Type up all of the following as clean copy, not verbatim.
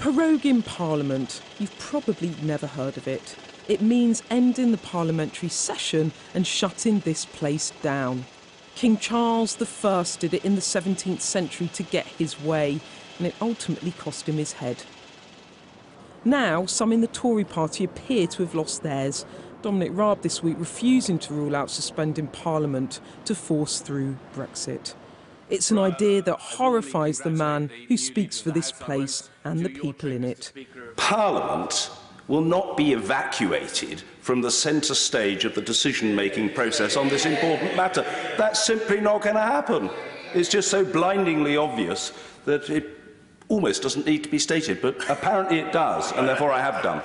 Proroguing Parliament. You've probably never heard of it. It means ending the parliamentary session and shutting this place down. King Charles I did it in the 17th century to get his way, and it ultimately cost him his head. Now, some in the Tory party appear to have lost theirs. Dominic Raab this week refusing to rule out suspending Parliament to force through Brexit. It's an idea that horrifies the man who speaks for this place and the people in it. Parliament will not be evacuated from the centre stage of the decision-making process on this important matter. That's simply not going to happen. It's just so blindingly obvious that it almost doesn't need to be stated, but apparently it does, and therefore I have done.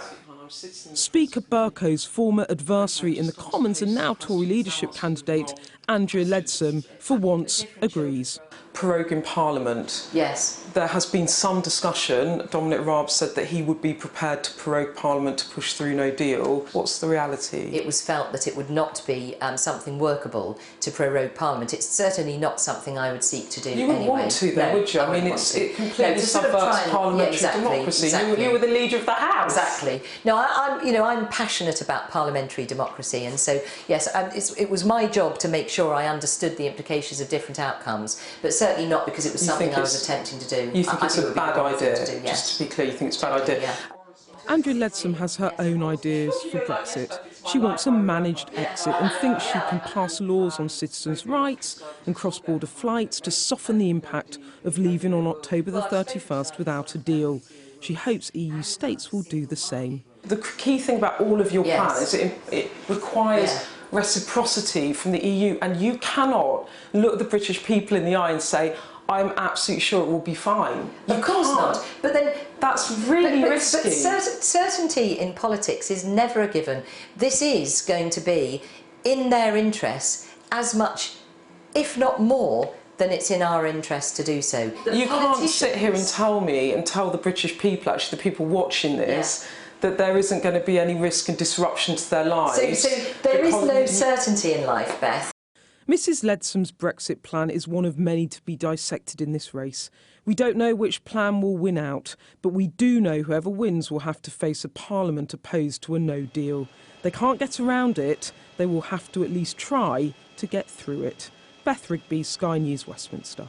Speaker Bercow's former adversary in the Commons and now Tory leadership candidate, Andrea Leadsom, for once agrees. Proroguing Parliament. Yes. There has been some discussion. Dominic Raab said that he would be prepared to prorogue Parliament to push through no deal. What's the reality? It was felt that it would not be something workable to prorogue Parliament. It's certainly not something I would seek to do anyway. You wouldn't want to, though, would you? I mean, it completely subverts parliamentary democracy. Exactly. You were the leader of the House. Exactly. No, I'm passionate about parliamentary democracy, and so yes, it was my job to make sure I understood the implications of different outcomes, but certainly not because it was something I was attempting to do. You think it's a bad idea? Yes. Just to be clear, you think it's a bad idea? Yeah. Andrea Leadsom has her own ideas for Brexit. She wants a managed exit and thinks she can pass laws on citizens' rights and cross-border flights to soften the impact of leaving on October the 31st without a deal. She hopes EU states will do the same. The key thing about all of your plans is it requires reciprocity from the EU, and you cannot look the British people in the eye and say, I'm absolutely sure it will be fine. Of course not. But then that's really risky. But certainty in politics is never a given. This is going to be in their interests as much, if not more, than it's in our interest to do so. You can't sit here and tell me and tell the British people, actually the people watching this, that there isn't going to be any risk and disruption to their lives. So there is no certainty in life, Beth. Mrs Leadsom's Brexit plan is one of many to be dissected in this race. We don't know which plan will win out, but we do know whoever wins will have to face a parliament opposed to a no deal. They can't get around it. They will have to at least try to get through it. Beth Rigby, Sky News, Westminster.